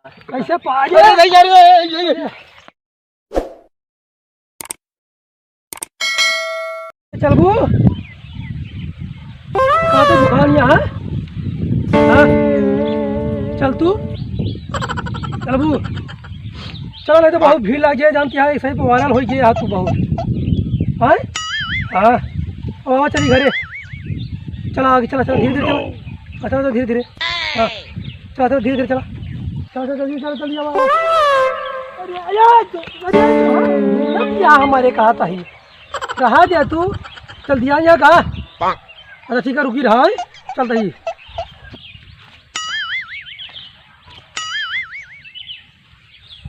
कैसे पाए चल बू कहाँ तो दुकान यहाँ हाँ? चल तू चल बू चल नहीं तो बहुत भीड़ लग जाए जानती है सही वायरल हो गया तू बहुत हाँ हाँ ओ चली घरे चला आगे चला चला धीरे धीरे चला चला तो धीरे धीरे हाँ चला तो धीरे धीरे चला चला चला जल्दी चला जल्दी अरे क्या हमारे कहा था ही रहा दिया तू चल दिया यहाँ कहा अच्छा ठीक है रुकी रहा है चल रही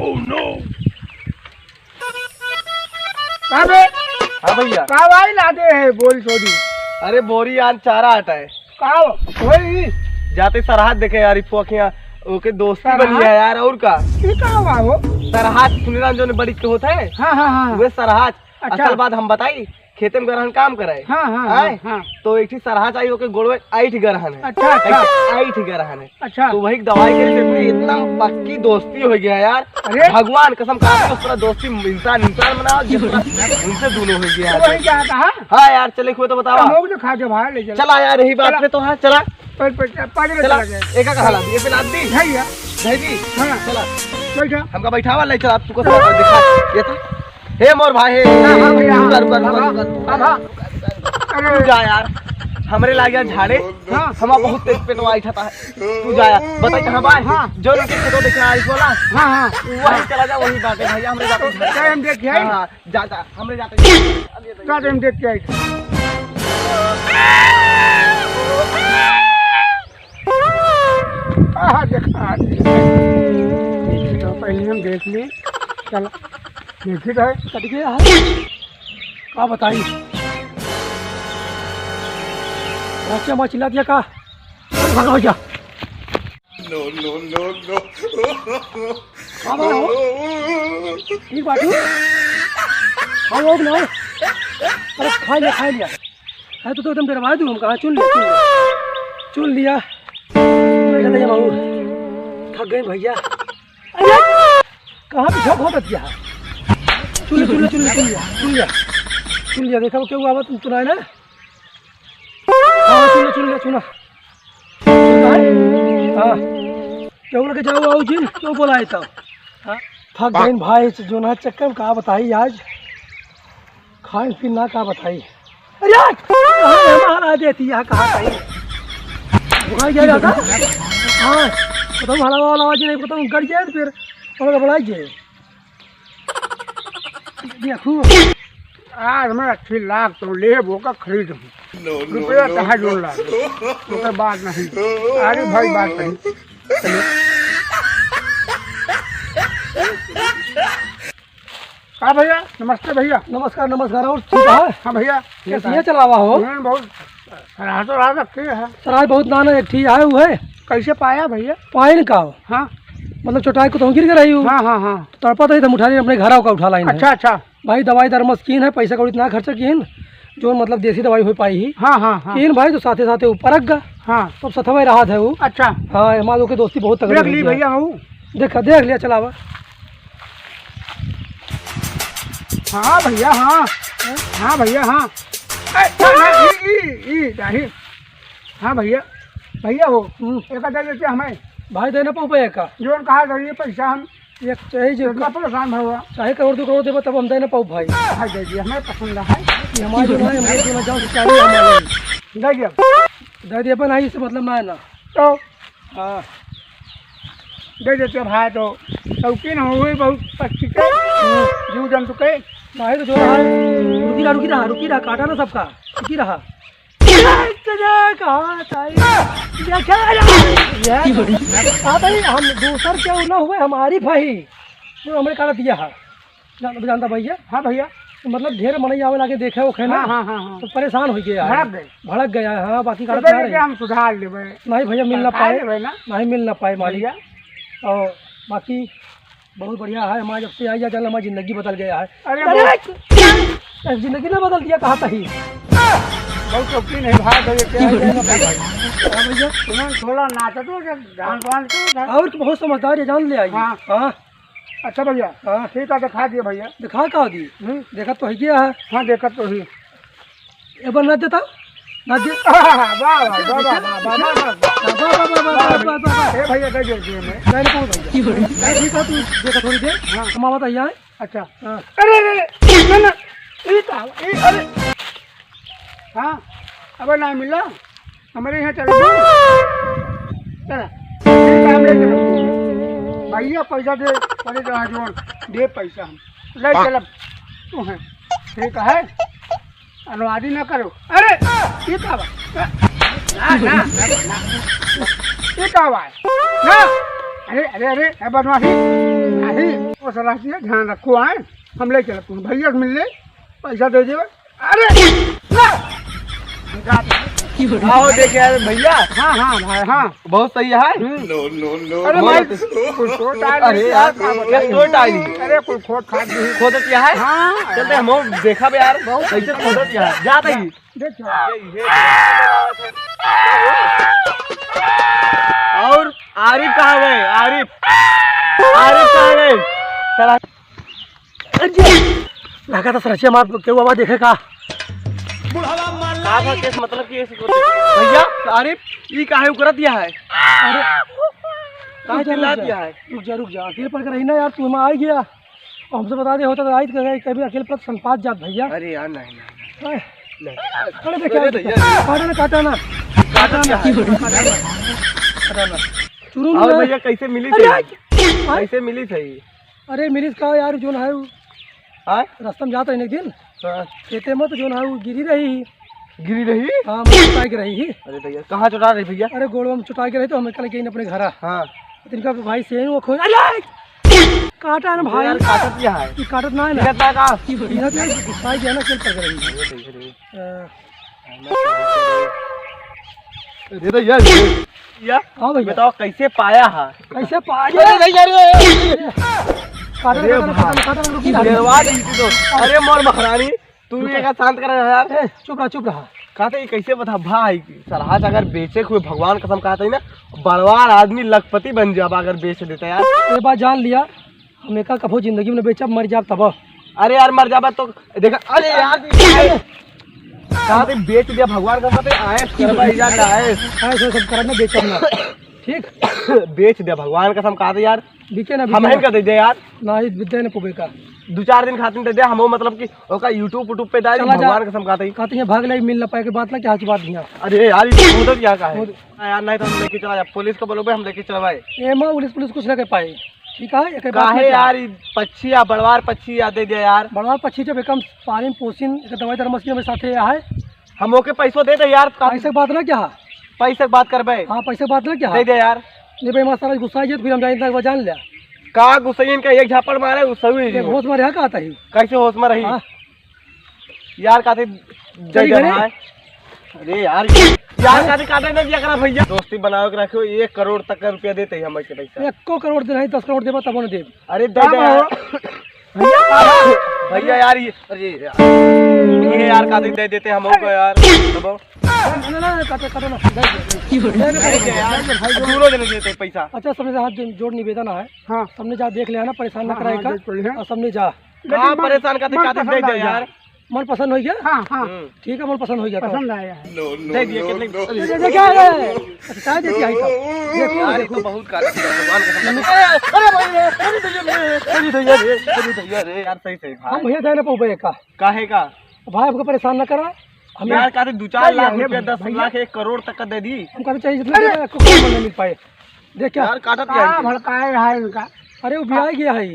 Oh no! हाँ भैया कहा भाई लादे है बोल छोड़ी अरे बोरी यार चारा हटा है कहा वही जाते सरहद देखे यार इफोकिया ओके दोस्ती बनी है यार और का कहा हुआ वो सरहद सुनीराम जो ने बड़ी के होता है हाँ हाँ हाँ वे सरहद अच्छा। असल बात हम बताई खेते में गरहन काम कराए हाँ हाँ आए? हाँ तो एक ही सरहद आई होके गोड़वे आइठ गरहन है अच्छा अच्छा आइठ गरहन है अच्छा तो वही दवाई के लिए इतना पक्की दोस्ती हो गया यार अरे भगवान कसम खा उस तरह दोस्ती इंसान इंसान बनाओ जिस तरह उनसे दोनों हो गया तो वही क्या कहा हाँ यार चले हुए तो बताओ लोग जो खा के बाहर ले चला चला यार यही बात पे तो हाँ चला पागल चला चला गया एक का हला ये पिला दी भैया जी हाँ चला बैठा हमका बैठावा ले चला तू को दिखा ये था हे मोर भाई हे हाँ भैया रुका तू जा यार हमरे लाग गया झाड़े हाँ। हमा बहुत तेज पेटवा उठाता है तू जा यार बता कहां बा हाँ। जो उनके फोटो दिख रहा है बोला हाँ हाँ वही चला जा वही बात है भैया हमरे जाते टाइम देख के आई हां जा हमरे जाते टाइम देख के आई हाँ देखा तो पहले हम देख ली चला देखी रहे कट गया का बताई बच्चा मछला दिया का भगा जा No no no no! ठीक बात है हाँ लोग ना अरे खा लिया है तो एकदम डरवा दूँ हम कहाँ चुन लिया बाबू थक गए भैया अरे कहाँ पे झोंक हो बतिया चुन लिया देखा क्या हुआ तुम सुना है ना हाँ चुना हाँ क्यों लगे जाओ आओ जिन क्यों बोला तब हाँ थक गए भाई जो ना चक्कर कहा बताई आज खान पीना का बताई अरे कहाँ मारा देती है कहाँ कहीं बुखार क्या जाता हाँ बताओ हला वाला आवाज नहीं बताऊँ गड़ जाए तो फिर और बढ़ाई जाए देखो आज मैं 80 लाख तो ले वो का खरीद रुपया कहाँ जोड़ ला तो बात नहीं अरे भाई बात नहीं हाँ भैया नमस्ते भैया नमस्कार और ठीक है हाँ भैया ये चलावा हो बहुत सराह तो रात रखी है सराह बहुत नाना एक ठीक है वो है कैसे पाया भैया पाए का हाँ मतलब चौटाई को तो गिर रही हूँ हाँ तड़पा तो हम उठा अपने घर का उठा लाई अच्छा भाई दवाई दरमस कीन है पैसा कौड़ी इतना खर्चा कीन जो मतलब देसी दवाई हो पाई ही हाँ कीन भाई तो साथे साथे ऊपर गा हाँ तो सथवा रहा है वो अच्छा हाँ हमारे के दोस्ती बहुत तगड़ी भैया हूँ देख लिया चलावा हाँ भैया हाँ भैया हाँ भैया हो एक देते हमें भाई देना पाओ का जो कहा करिए पैसा हम एक चाहिए जो परेशान हुआ चाहे करोड़ 2 करोड़ देवा तब हम देना पाओ भाई दे दिए हमें पसंद है हमारे जो है हमारे जो जाओ चाहिए हमारे दे दिए अपन आई से मतलब ना है ना तो हाँ दे देते भाई तो शौकीन हुए बहुत पक्षी के जीव जंतु के भाई तो जो रहा रुकी रहा काटा ना सबका रुकी रहा हम दूसर क्या ना हुए हमारी भाई जो हमें काटा दिया है जानता भैया हाँ भैया मतलब ढेर मनई आवे लाके देखे वो खेना तो परेशान हो गया भड़क गया हाँ बाकी हम सुधार ले नहीं भैया मिल ना पाए नहीं मिल ना पाए मालिया और बाकी बहुत बढ़िया है हमारे जब से आई है हमारी जिंदगी बदल गया है अरे जिंदगी ना बदल दिया कहा था ही बहुत शौकीन है भाई भैया थोड़ा नाचा तो डांस वांस और बहुत समझदार है, जान ले आई। हाँ हाँ अच्छा भैया, हाँ ठीक है, दिखा दिए भैया। दिखा कहा दी? देखा तो है क्या है? हाँ देखा तो ही। एक बार नाच देता, नाच दे। भैया दे दे मैं ठीक है, तू देखा थोड़ी देर। हम आवा था यहाँ। अच्छा अरे अरे हाँ अब नहीं मिला हमारे यहाँ। चलो भैया पैसा दे, पड़े जोड़ दे पैसा, हम ले चल तू है ठीक है, अनुवादी ना करो। अरे ये क्या बात ना, अरे अरे अरे बदमाशी नहीं, वो सलाह ध्यान रखो। आए हम ले चल, तुम भैया मिल ले पैसा दे दे। अरे आओ देखे यार भैया। हाँ हाँ भाई हाँ बहुत सही है। नो नो नो अरे भाई अरे यार अरे कोई खोद खाद नहीं खोद किया है। हाँ चलते हम देखा बे यार कैसे खोद किया है, जाते ही देखो। और आरिफ कहाँ गए? आरिफ कहाँ गए? चला लगा था सरचे मार क्यों बाबा देखे का केस मतलब कि भैया आरिफ ये काहे उकरा दिया है? अरे कहाँ चिल्ला दिया है? रुक जा अकेले पर रही ना यार, तू आ गया और हमसे बता दे होता तो आई कभी अकेले पर संपात जात भैया। अरे यार नहीं अरे देखिए काटा ना चुरू और भैया कैसे मिली थी? कैसे मिली थी? अरे मिली का यार जो है रास्ता में जाता है एक दिन खेते में तो जो है वो गिरी रही। हाँ चुटा के रही। अरे भैया कहाँ चुटा रही भैया? अरे गोड़ में चुटा के रही तो हमें कल गई अपने घर। हाँ इनका भाई से वो खो काटा ना भाई, काटत क्या है? काटत ना है ना गुस्सा गया ना, खेल कर रही। हाँ भैया बताओ कैसे पाया है? कैसे पाया? अरे मोर महारानी तू एक शांत कर यार। चुप रहा कहते कैसे बता भाई सराज अगर बेचे हुए भगवान कसम कहते है ना बड़वार आदमी लखपति बन जाब अगर बेच देता यार। ये बात जान लिया, हम एक कभो जिंदगी में बेचा मर जाब तब। अरे यार मर जाबा तो देखा। अरे यार कहते बेच दिया भगवान कसम आए सब करना बेचा ना ठीक बेच दिया भगवान कसम कहते यार बिके ना हम का दे दे यार ना विद्या ने पुगे का 2-4 दिन खातिर दे दे हम मतलब कि ओका यूट्यूब पे डाल भगवान कसम कहते अरे यार ये क्या का है यार? नहीं तो हम लेके चला पुलिस को बोलोगे हम लेके चलवाए। एमा पुलिस कुछ ना कर पाए ठीक है काहे यार पक्षी या बड़वार पक्षी या दे दिया यार। बड़वार पक्षी जब एकम पानी पोषण दवाई दरमसी में साथे है हम ओके पैसों दे दे यार। पैसे बात ना क्या पैसे बात करबे? हाँ पैसे बात ना क्या दे दे यार। नहीं भाई मासा गुस्सा है फिर हम जाए जान लिया का गुस्सैन का एक झापड़ मारे सही होश में रहा कहता ही कैसे होश में रही यार कहते अरे यार कहते काटे ना दिया करा भैया। दोस्ती बनाओ के रखो 1 करोड़ तक का रुपया देते हम के पैसा। 1 करोड़ दे नहीं 10 करोड़ देबा तब न दे। अरे दे दे भैया यार ये यार कहते दे देते हम को यार दोनों जने देते पैसा। अच्छा सबने हाथ जोड़ निवेदन है। हाँ सबने जा देख लिया ना, परेशान ना कराएगा और सबने जा परेशान करते दे दे यार। मन पसंद हो गया? हाँ हाँ ठीक है मन पसंद हो गया पसंद आया दे दिए कितने देखो बहुत काटा हम भैया जाए ना पौबे का काहे का भाई हमको परेशान ना करा। हम यार कहते 2-4 लाख रुपया 10 लाख 1 करोड़ तक का दे दी। हम कहते चाहिए जितना नहीं मिल पाए। देख क्या यार काटत क्या भड़काए है इनका। अरे वो ब्याह गया है।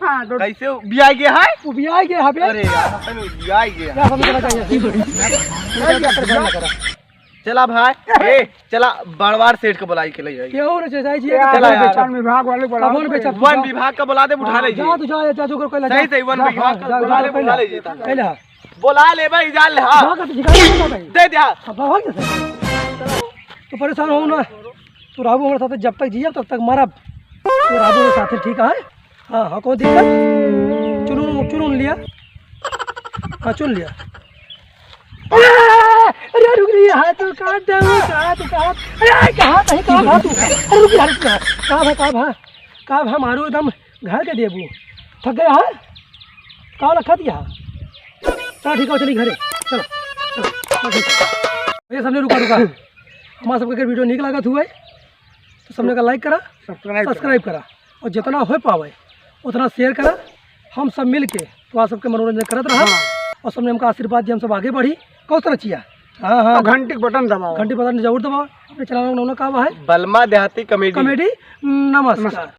हाँ कैसे ब्याह गया है? वो ब्याह गया है। अरे यार ब्याह गया क्या समझना चाहिए? चला भाई ए चला बड़वार सेठ को बुलाई के ले जाइए। क्यों रे चाहिए? चला यार विभाग वाले वन विभाग का बुला दे उठा ले जा तू जा जो कोई सही सही वन विभाग का बुला ले उठा ले पहले बुला ले भाई जान ले। हां दे दे तो परेशान हो ना तू राबू हमारे साथ जब तक जिया तब तक मरब तो राबू के साथ ठीक है। हाँ हाँ कोई दिक्कत चुन लिया। हाँ चुन लिया अरे रुक रही है तो काट दे कहाँ तू कहाँ अरे कहाँ कहीं कहाँ भा तू अरे रुक यार कहाँ भा मारू एकदम घर के देबू थक गया है कहाँ रखा दिया चलो ठीक है चलिए घरे चलो चलो भैया सबने रुका हमारा सबके अगर वीडियो निक लागत हुआ है तो सबने का लाइक करा सब्सक्राइब करा और जितना हो पावे उतना शेयर करा हम सब मिल के तो आप सबके मनोरंजन करत रहा और सबने हमका आशीर्वाद दिया हम सब आगे बढ़ी कौन तरह चिया हाँ घंटी बटन दबाओ घंटी बटन जरूर दबाओ अपने चैनल का है बलमा देहाती कॉमेडी नमस्कार।